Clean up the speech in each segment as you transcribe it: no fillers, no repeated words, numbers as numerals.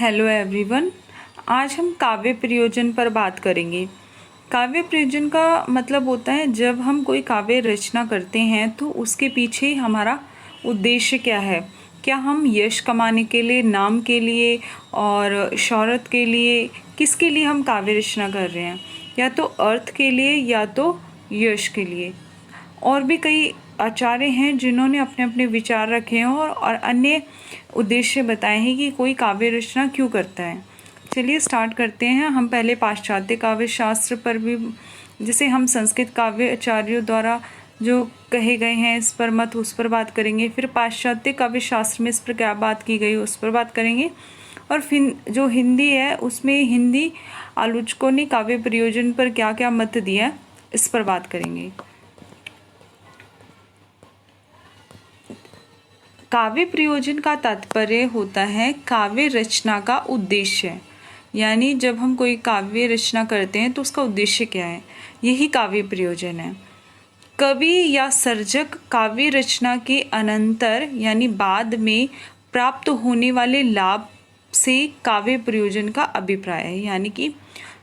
Hello everyone. आज हम काव्य प्रयोजन पर बात करेंगे। काव्य प्रयोजन का मतलब होता है जब हम कोई काव्य रचना करते हैं तो उसके पीछे हमारा उद्देश्य क्या है। क्या हम यश कमाने के लिए, नाम के लिए और शोहरत के लिए, किसके लिए हम काव्य रचना कर रहे हैं? या तो अर्थ के लिए या तो यश के लिए। और भी कई आचार्य हैं जिन्होंने अपने अपने विचार रखे हैं और अन्य उद्देश्य बताए हैं कि कोई काव्य रचना क्यों करता है। चलिए स्टार्ट करते हैं। हम पहले पाश्चात्य काव्य शास्त्र पर भी, जिसे हम संस्कृत काव्य आचार्यों द्वारा जो कहे गए हैं इस पर मत, उस पर बात करेंगे। फिर पाश्चात्य काव्य शास्त्र में इस पर क्या बात की गई उस पर बात करेंगे। और फिर जो हिंदी है उसमें हिंदी आलोचकों ने काव्य प्रयोजन पर क्या क्या मत दिया इस पर बात करेंगे। काव्य प्रयोजन का तात्पर्य होता है काव्य रचना का उद्देश्य। यानी जब हम कोई काव्य रचना करते हैं तो उसका उद्देश्य क्या है, यही काव्य प्रयोजन है। कवि या सर्जक काव्य रचना के अनंतर यानी बाद में प्राप्त होने वाले लाभ से काव्य प्रयोजन का अभिप्राय है। यानी कि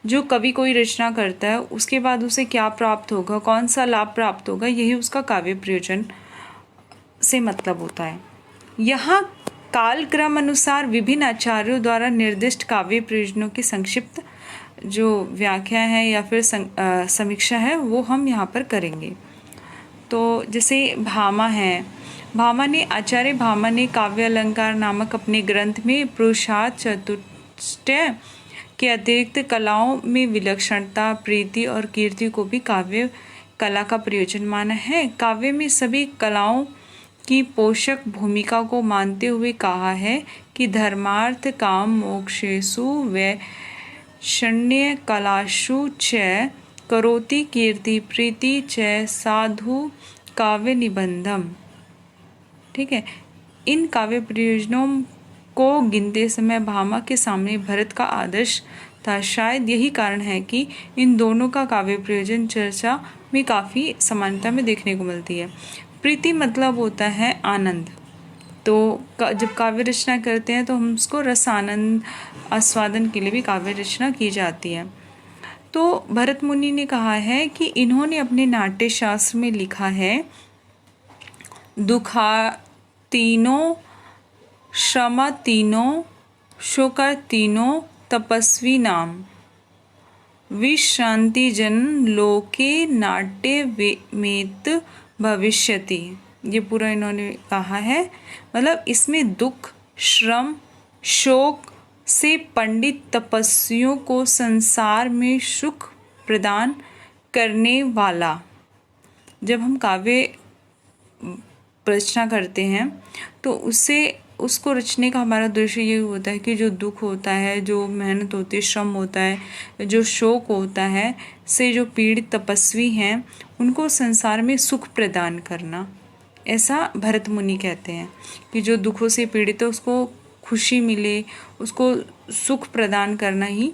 जो कवि कोई रचना करता है उसके बाद उसे क्या प्राप्त होगा, कौन सा लाभ प्राप्त होगा, यही उसका काव्य प्रयोजन से मतलब होता है। यहाँ कालक्रम अनुसार विभिन्न आचार्यों द्वारा निर्दिष्ट काव्य प्रयोजनों की संक्षिप्त जो व्याख्या है या फिर समीक्षा है वो हम यहाँ पर करेंगे। तो जैसे भामा है, आचार्य भामा ने काव्य अलंकार नामक अपने ग्रंथ में पुरुषार्थ चतुष्टय के अतिरिक्त कलाओं में विलक्षणता, प्रीति और कीर्ति को भी काव्य कला का प्रयोजन माना है। काव्य में सभी कलाओं की पोषक भूमिका को मानते हुए कहा है कि धर्मार्थ काम मोक्षेषु वैषण्य कलासु च करोति कीर्ति प्रीति च साधु काव्य निबंधम। ठीक है, इन काव्य प्रयोजनों को गिनते समय भामा के सामने भरत का आदर्श था। शायद यही कारण है कि इन दोनों का काव्य प्रयोजन चर्चा में काफ़ी समानता में देखने को मिलती है। प्रीति मतलब होता है आनंद। तो जब काव्य रचना करते हैं तो हम उसको रस आनंद आस्वादन के लिए भी काव्य रचना की जाती है। तो भरत मुनि ने कहा है कि इन्होंने अपने नाट्य शास्त्र में लिखा है, दुखा तीनों, श्रम तीनों, शोक तीनों, तपस्वी नाम, विश्रांति जन लोके नाट्य मेत भविष्यति। ये पूरा इन्होंने कहा है। मतलब इसमें दुख, श्रम, शोक से पंडित तपस्वियों को संसार में सुख प्रदान करने वाला। जब हम काव्य रचना करते हैं तो उसको रचने का हमारा उद्देश्य ये होता है कि जो दुख होता है, जो मेहनत होती है, श्रम होता है, जो शोक होता है, से जो पीड़ित तपस्वी हैं उनको संसार में सुख प्रदान करना। ऐसा भरत मुनि कहते हैं कि जो दुखों से पीड़ित है उसको खुशी मिले, उसको सुख प्रदान करना ही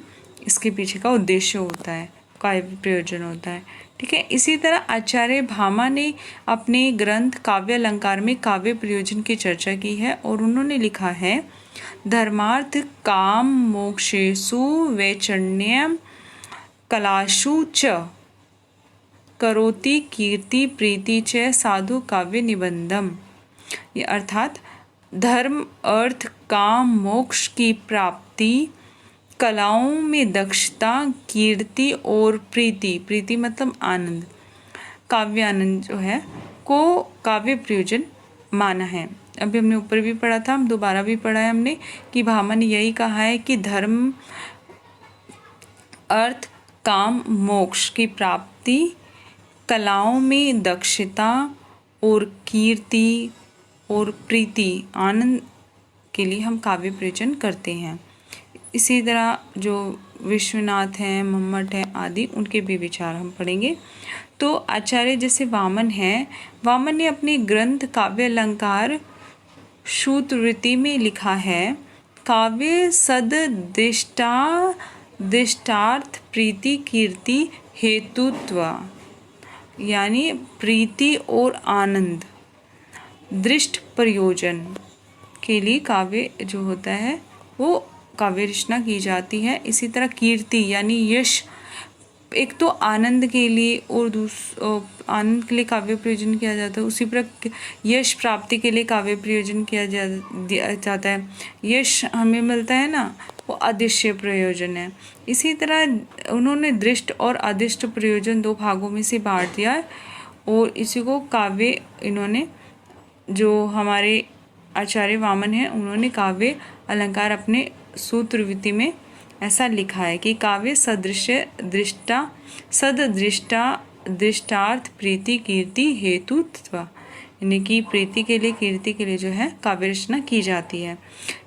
इसके पीछे का उद्देश्य होता है, काव्य प्रयोजन होता है। ठीक है, इसी तरह आचार्य भामा ने अपने ग्रंथ काव्य अलंकार में काव्य प्रयोजन की चर्चा की है और उन्होंने लिखा है, धर्मार्थ काम मोक्षेषु वैषण्य कलासु च करोति कीर्ति प्रीति च साधु काव्य निबंधम। ये अर्थात धर्म, अर्थ, काम, मोक्ष की प्राप्ति, कलाओं में दक्षता, कीर्ति और प्रीति मतलब आनंद, काव्य आनंद जो है को काव्य प्रयोजन माना है। अभी हमने ऊपर भी पढ़ा था, हम दोबारा भी पढ़ा है हमने कि भामा ने यही कहा है कि धर्म, अर्थ, काम, मोक्ष की प्राप्ति, कलाओं में दक्षता और कीर्ति और प्रीति, आनंद के लिए हम काव्य प्रयोजन करते हैं। इसी तरह जो विश्वनाथ हैं, मम्मट हैं आदि, उनके भी विचार हम पढ़ेंगे। तो आचार्य जैसे वामन हैं, वामन ने अपने ग्रंथ काव्य अलंकार श्रुतवृत्ति में लिखा है, काव्य सद दिष्टार्थ प्रीति कीर्ति हेतुत्व। यानी प्रीति और आनंद दृष्ट प्रयोजन के लिए काव्य जो होता है वो काव्य रचना की जाती है। इसी तरह कीर्ति यानी यश, एक तो आनंद के लिए और आनंद के लिए काव्य प्रयोजन किया जाता है, उसी प्रकार यश प्राप्ति के लिए काव्य प्रयोजन किया जाता है। यश हमें मिलता है ना, वो अदृश्य प्रयोजन है। इसी तरह उन्होंने दृष्ट और अदृष्ट प्रयोजन दो भागों में से बांट दिया है, और इसी को काव्य, इन्होंने जो हमारे आचार्य वामन हैं उन्होंने काव्य अलंकार अपने सूत्रवृत्ति में ऐसा लिखा है कि काव्य सदृश्य दृष्टा दृष्टार्थ प्रीति कीर्ति हेतुत्व, यानी कि प्रीति के लिए कीर्ति के लिए जो है काव्य रचना की जाती है।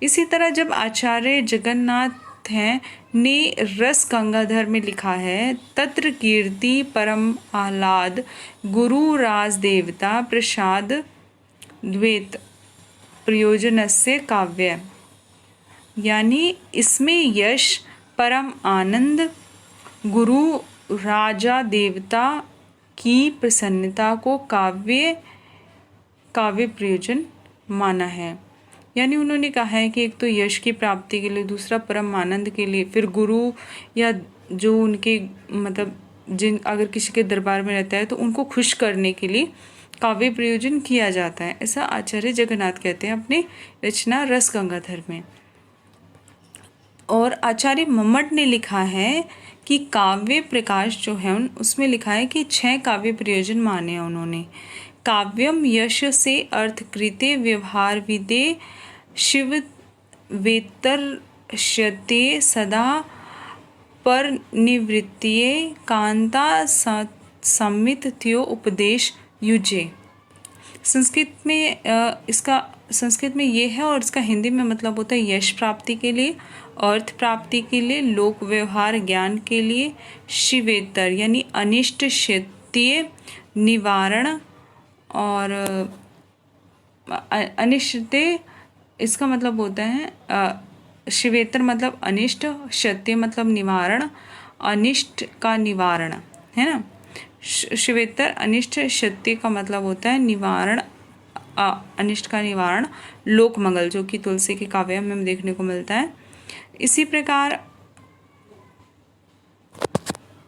इसी तरह जब आचार्य जगन्नाथ हैं ने रस गंगाधर में लिखा है, तत्र कीर्ति परम आह्लाद गुरु राज देवता प्रसाद द्वैत प्रयोजनस्य काव्य, यानी इसमें यश परम आनंद गुरु राजा देवता की प्रसन्नता को काव्य प्रयोजन माना है। यानी उन्होंने कहा है कि एक तो यश की प्राप्ति के लिए, दूसरा परम आनंद के लिए, फिर गुरु या जो उनके मतलब जिन अगर किसी के दरबार में रहता है तो उनको खुश करने के लिए काव्य प्रयोजन किया जाता है। ऐसा आचार्य जगन्नाथ कहते हैं अपनी रचना रस गंगाधर में। और आचार्य मम्मट ने लिखा है कि काव्य प्रकाश जो है उसमें लिखा है कि 6 काव्य प्रयोजन माने हैं उन्होंने। काव्यम यश से अर्थकृते व्यवहार विदे शिव वेतर्ष्यते सदा पर निवृत्तिये कांता सम्मित थियो उपदेश युजे। संस्कृत में ये है, और इसका हिंदी में मतलब होता है यश प्राप्ति के लिए, अर्थ प्राप्ति के लिए, लोक व्यवहार ज्ञान के लिए, शिवेतर यानी अनिष्ट क्षेत्रीय निवारण, और अनिष्टते इसका मतलब होता है शिवेतर मतलब अनिष्ट, क्षत्रिय मतलब निवारण, अनिष्ट का निवारण है ना। शिवेतर अनिष्ट, क्षत्रिय का मतलब होता है निवारण, अनिष्ट का निवारण, लोक मंगल, जो कि तुलसी के काव्य में देखने को मिलता है। इसी प्रकार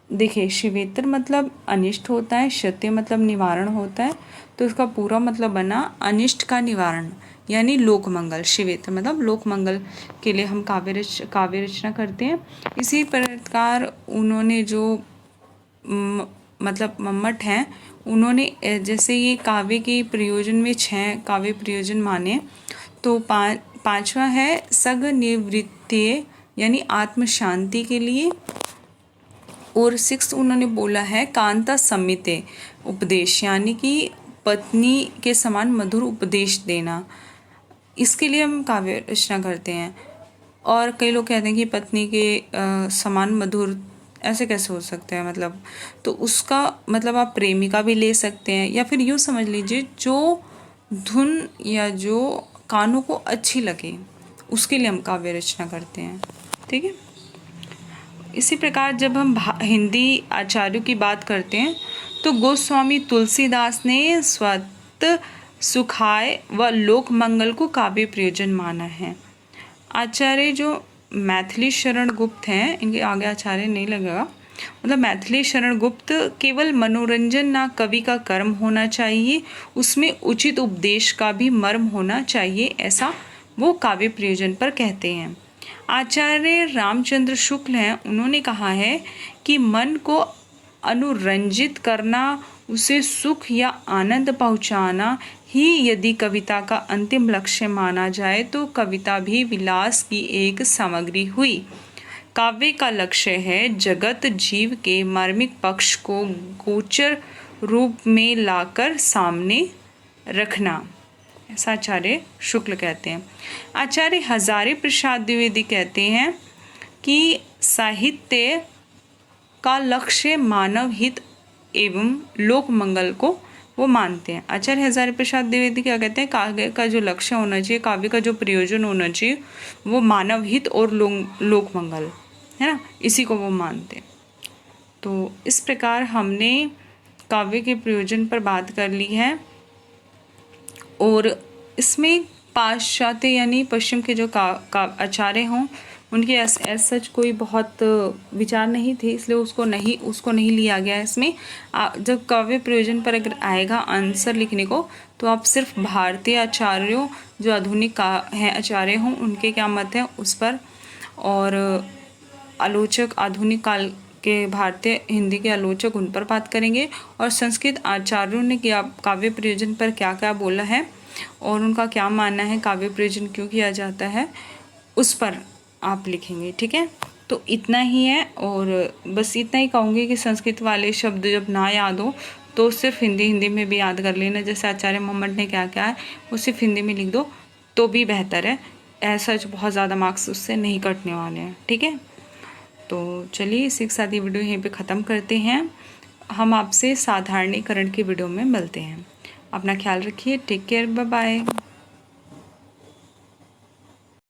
देखिए, शिवेतर मतलब अनिष्ट होता है, क्षत्रिय मतलब निवारण होता है, तो इसका पूरा मतलब बना अनिष्ट का निवारण यानी लोक मंगल। शिवेतर मतलब लोक मंगल के लिए हम काव्य रचना करते हैं। इसी प्रकार उन्होंने जो मतलब मम्मट हैं, उन्होंने जैसे ये काव्य के प्रयोजन में 6 काव्य प्रयोजन माने, तो पांचवा है सग निवृत्ति यानी आत्म शांति के लिए, और 6 उन्होंने बोला है कांता सम्मिते उपदेश, यानी कि पत्नी के समान मधुर उपदेश देना, इसके लिए हम काव्य रचना करते हैं। और कई लोग कहते हैं कि पत्नी के समान मधुर ऐसे कैसे हो सकते हैं, मतलब तो उसका मतलब आप प्रेमिका भी ले सकते हैं, या फिर यूँ समझ लीजिए जो धुन या जो कानों को अच्छी लगे उसके लिए हम काव्य रचना करते हैं। ठीक है। इसी प्रकार जब हम हिंदी आचार्यों की बात करते हैं तो गोस्वामी तुलसीदास ने स्वत सुखाय व लोक मंगल को काव्य प्रयोजन माना है। आचार्य जो मैथिली शरण गुप्त हैं, इनके आगे आचार्य नहीं लगेगा, मतलब मैथिली शरण गुप्त केवल मनोरंजन ना कवि का कर्म होना चाहिए, उसमें उचित उपदेश का भी मर्म होना चाहिए, ऐसा वो काव्य प्रयोजन पर कहते हैं। आचार्य रामचंद्र शुक्ल हैं, उन्होंने कहा है कि मन को अनुरंजित करना, उसे सुख या आनंद पहुंचाना ही यदि कविता का अंतिम लक्ष्य माना जाए तो कविता भी विलास की एक सामग्री हुई। काव्य का लक्ष्य है जगत जीव के मार्मिक पक्ष को गोचर रूप में लाकर सामने रखना, ऐसा आचार्य शुक्ल कहते हैं। आचार्य हजारी प्रसाद द्विवेदी कहते हैं कि साहित्य का लक्ष्य मानव हित एवं लोक मंगल को वो मानते हैं। आचार्य हजारी प्रसाद द्विवेदी क्या कहते हैं, काव्य का जो लक्ष्य होना चाहिए, काव्य का जो प्रयोजन होना चाहिए, वो मानव हित और लोक मंगल है ना, इसी को वो मानते हैं। तो इस प्रकार हमने काव्य के प्रयोजन पर बात कर ली है, और इसमें पाश्चात्य यानी पश्चिम के जो आचार्य हों उनके एज सच कोई बहुत विचार नहीं थे, इसलिए उसको नहीं लिया गया इसमें। जब काव्य प्रयोजन पर अगर आएगा आंसर लिखने को, तो आप सिर्फ भारतीय आचार्यों जो आधुनिक हैं आचार्य हों उनके क्या मत हैं उस पर, और आलोचक आधुनिक काल के भारतीय हिंदी के आलोचक उन पर बात करेंगे, और संस्कृत आचार्यों ने क्या काव्य प्रयोजन पर क्या क्या बोला है और उनका क्या मानना है, काव्य प्रयोजन क्यों किया जाता है, उस पर आप लिखेंगे। ठीक है, तो इतना ही है। और बस इतना ही कहूँगी कि संस्कृत वाले शब्द जब ना याद हो तो सिर्फ हिंदी में भी याद कर लेना। जैसे आचार्य मोहम्मद ने क्या क्या है वो सिर्फ हिंदी में लिख दो तो भी बेहतर है, ऐसा बहुत ज़्यादा मार्क्स उससे नहीं कटने वाले हैं। ठीक है, तो चलिए इसी के साथ ये वीडियो यहीं पे ख़त्म करते हैं। हम आपसे साधारणीकरण की वीडियो में मिलते हैं। अपना ख्याल रखिए, टेक केयर, बाय बाय।